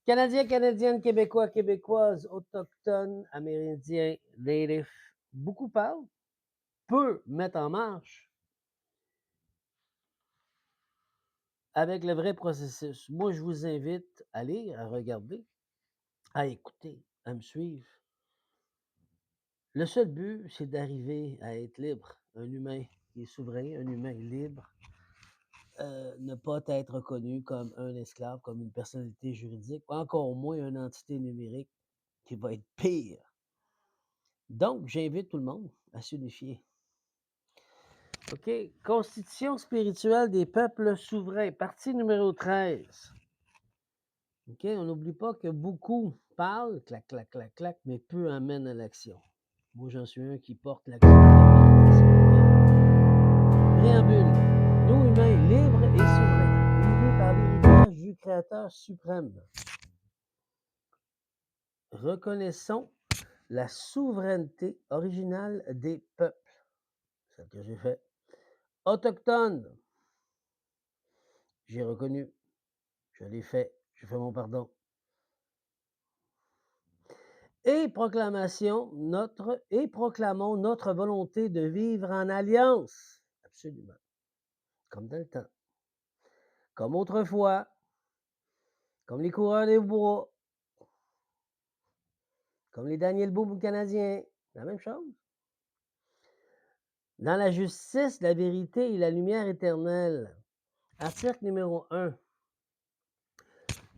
Canadiens, Canadiennes, Québécois, Québécoises, Autochtones, Amérindiens, Natifs, beaucoup parlent, peu mettent en marche avec le vrai processus. Moi, je vous invite à lire, à regarder, à écouter, à me suivre. Le seul but, c'est d'arriver à être libre. Un humain qui est souverain, un humain libre, ne pas être reconnu comme un esclave, comme une personnalité juridique, encore moins une entité numérique qui va être pire. Donc, j'invite tout le monde à s'unifier. OK. Constitution spirituelle des peuples souverains, partie numéro 13. OK. On n'oublie pas que beaucoup parlent, clac, clac, clac, clac, mais peu amènent à l'action. Moi, j'en suis un qui porte l'action. Préambule. Nous, humains, libres et souverains, unis par l'héritage du Créateur suprême, reconnaissons la souveraineté originale des peuples. C'est ce que j'ai fait. Autochtones, j'ai reconnu, je l'ai fait, je fais mon pardon. Et proclamons notre volonté de vivre en alliance. Absolument. Comme dans le temps. Comme autrefois. Comme les coureurs des bois. Comme les Daniel Boom canadiens. La même chose. Dans la justice, la vérité et la lumière éternelle. Article numéro 1.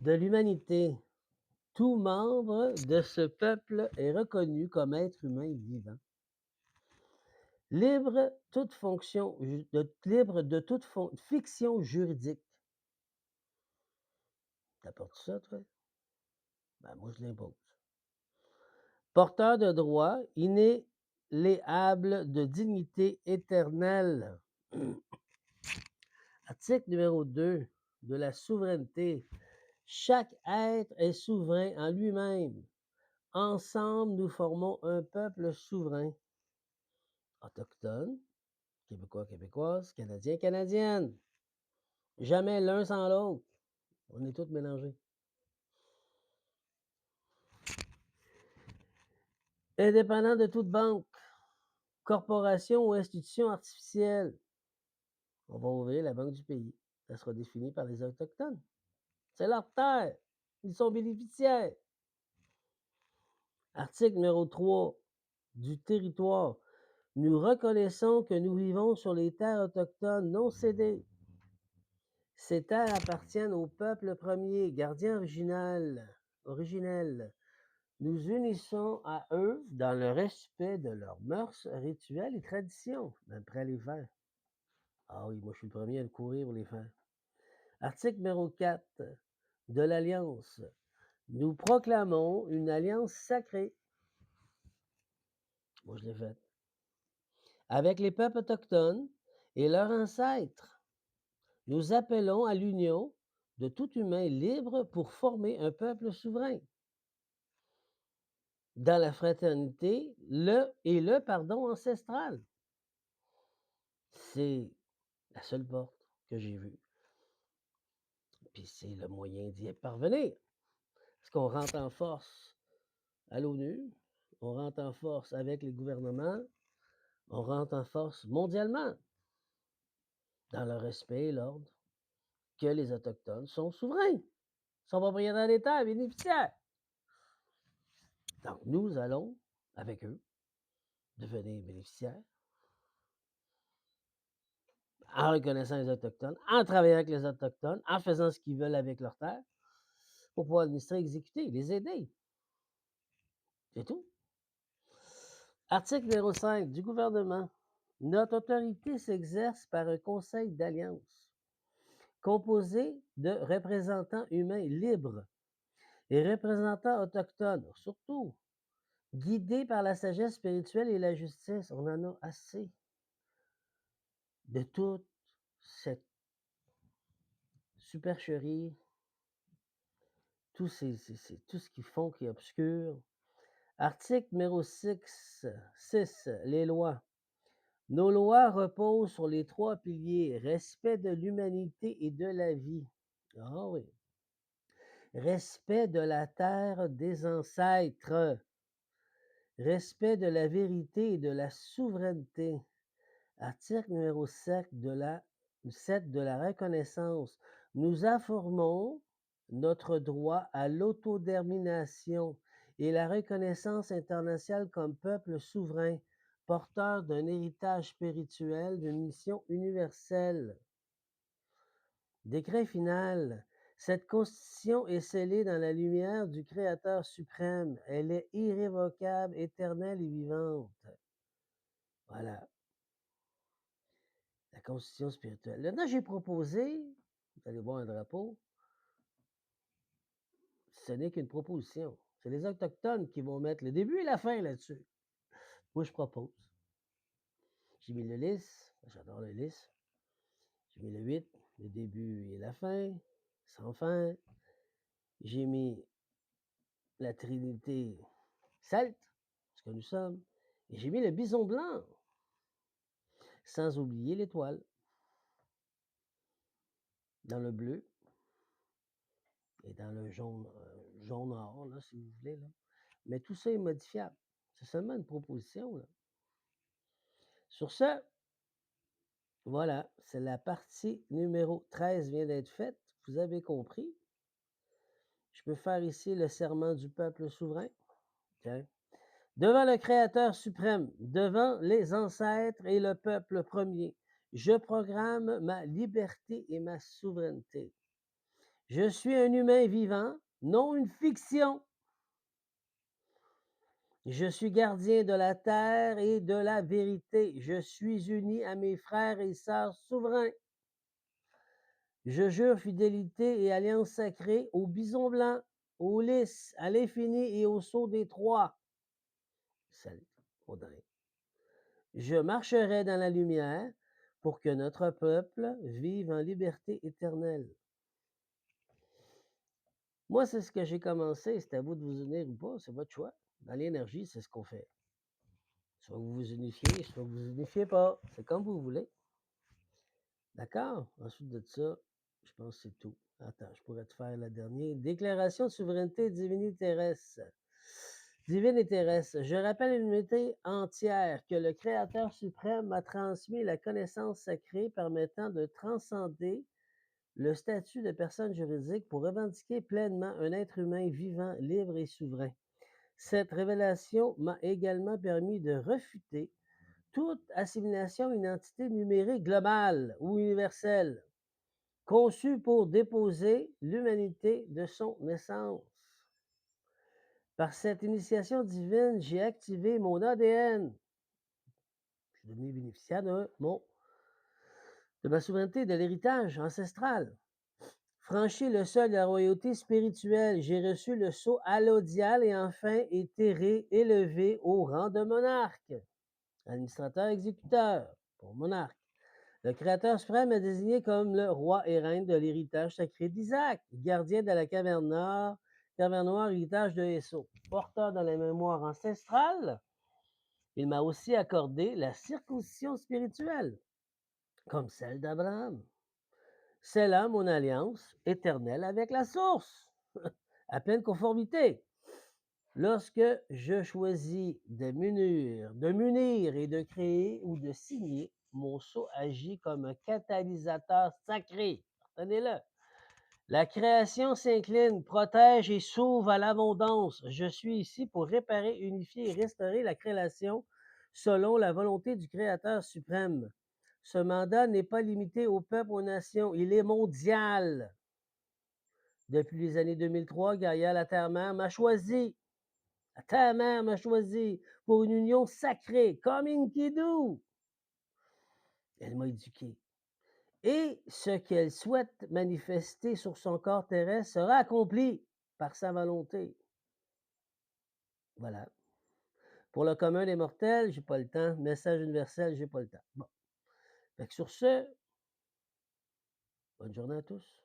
De l'humanité. Tout membre de ce peuple est reconnu comme être humain vivant. Libre de toute fiction juridique. T'apportes ça, toi? Ben, moi, je l'impose. Porteur de droits, inéléable de dignité éternelle. Article numéro 2 de la souveraineté. Chaque être est souverain en lui-même. Ensemble, nous formons un peuple souverain. Autochtone, Québécois, Québécoises, Canadiens, Canadiennes. Jamais l'un sans l'autre. On est tous mélangés. Indépendant de toute banque, corporation ou institution artificielle. On va ouvrir la banque du pays. Ça sera défini par les Autochtones. C'est leur terre. Ils sont bénéficiaires. Article numéro 3 du territoire. Nous reconnaissons que nous vivons sur les terres autochtones non cédées. Ces terres appartiennent au peuple premier, gardien originel. Nous unissons à eux dans le respect de leurs mœurs, rituels et traditions, même près les faire. Ah oui, moi je suis le premier à le courir pour les faire. Article numéro 4 de l'Alliance. Nous proclamons une alliance sacrée. Moi je l'ai faite. Avec les peuples autochtones et leurs ancêtres. Nous appelons à l'union de tout humain libre pour former un peuple souverain. Dans la fraternité, le pardon ancestral. C'est la seule porte que j'ai vue. Puis c'est le moyen d'y parvenir. Est-ce qu'on rentre en force à l'ONU? On rentre en force avec les gouvernements? On rentre en force mondialement dans le respect et l'ordre que les Autochtones sont souverains, sont propriétaires des terres, bénéficiaires. Donc, nous allons, avec eux, devenir bénéficiaires en reconnaissant les Autochtones, en travaillant avec les Autochtones, en faisant ce qu'ils veulent avec leurs terres, pour pouvoir administrer, exécuter, les aider. C'est tout. Article numéro 5 du gouvernement. Notre autorité s'exerce par un conseil d'alliance composé de représentants humains libres et représentants autochtones, surtout guidés par la sagesse spirituelle et la justice. On en a assez de toute cette supercherie, tout ce qu'ils font qui est obscur. Article numéro 6, les lois. Nos lois reposent sur les 3 piliers: respect de l'humanité et de la vie. Ah oui. respect de la terre des ancêtres, respect de la vérité et de la souveraineté. Article numéro 7 de la reconnaissance. Nous affirmons notre droit à l'autodétermination et la reconnaissance internationale comme peuple souverain, porteur d'un héritage spirituel, d'une mission universelle. Décret final. Cette constitution est scellée dans la lumière du Créateur suprême. Elle est irrévocable, éternelle et vivante. Voilà. La constitution spirituelle. Là-dedans, j'ai proposé, vous allez voir un drapeau, ce n'est qu'une proposition. C'est les Autochtones qui vont mettre le début et la fin là-dessus. Moi, je propose. J'ai mis le lys, j'adore le lys. J'ai mis le 8, le début et la fin, sans fin. J'ai mis la Trinité celte, ce que nous sommes. Et j'ai mis le bison blanc, sans oublier l'étoile, dans le bleu et dans le jaune, jaune or, là, si vous voulez. Là. Mais tout ça est modifiable. C'est seulement une proposition. Là. Sur ce, voilà, c'est la partie numéro 13 vient d'être faite. Vous avez compris. Je peux faire ici le serment du peuple souverain. OK. Devant le Créateur suprême, devant les ancêtres et le peuple premier, je programme ma liberté et ma souveraineté. Je suis un humain vivant, non une fiction. Je suis gardien de la terre et de la vérité. Je suis uni à mes frères et sœurs souverains. Je jure fidélité et alliance sacrée au bison blanc, au lys, à l'infini et au sceau des trois. Salut, Audrey. Je marcherai dans la lumière pour que notre peuple vive en liberté éternelle. Moi, c'est ce que j'ai commencé. C'est à vous de vous unir ou pas, c'est votre choix. Dans l'énergie, c'est ce qu'on fait. Soit vous vous unifiez, soit vous vous unifiez pas. C'est comme vous voulez. D'accord? Ensuite de ça, je pense que c'est tout. Attends, je pourrais te faire la dernière. Déclaration de souveraineté divine et terrestre. Divine et terrestre. Je rappelle une l'humanité entière que le Créateur suprême m'a transmis la connaissance sacrée permettant de transcender le statut de personne juridique pour revendiquer pleinement un être humain vivant, libre et souverain. Cette révélation m'a également permis de refuter toute assimilation à une entité numérique globale ou universelle, conçue pour déposer l'humanité de son essence. Par cette initiation divine, j'ai activé mon ADN. Je suis devenu bénéficiaire de ma souveraineté et de l'héritage ancestral. Franchi le seuil de la royauté spirituelle, j'ai reçu le sceau allodial et enfin été réélevé au rang de monarque, administrateur exécuteur pour monarque. Le Créateur suprême est désigné comme le roi et reine de l'héritage sacré d'Isaac, gardien de la caverne noire, héritage de Esso, porteur de la mémoire ancestrale. Il m'a aussi accordé la circoncision spirituelle, comme celle d'Abraham. C'est là mon alliance éternelle avec la source, à pleine conformité. Lorsque je choisis de m'unir et de créer ou de signer, mon sceau agit comme un catalyseur sacré. Retenez-le. La création s'incline, protège et s'ouvre à l'abondance. Je suis ici pour réparer, unifier et restaurer la création selon la volonté du Créateur suprême. Ce mandat n'est pas limité au peuple, aux nations, il est mondial. Depuis les années 2003, Gaïa, la Terre-Mère, m'a choisi. La Terre-Mère m'a choisi pour une union sacrée, comme Enkidu. Elle m'a éduqué. Et ce qu'elle souhaite manifester sur son corps terrestre sera accompli par sa volonté. Voilà. Pour le commun des mortels, j'ai pas le temps. Message universel, j'ai pas le temps. Bon. Fait que sur ce, bonne journée à tous.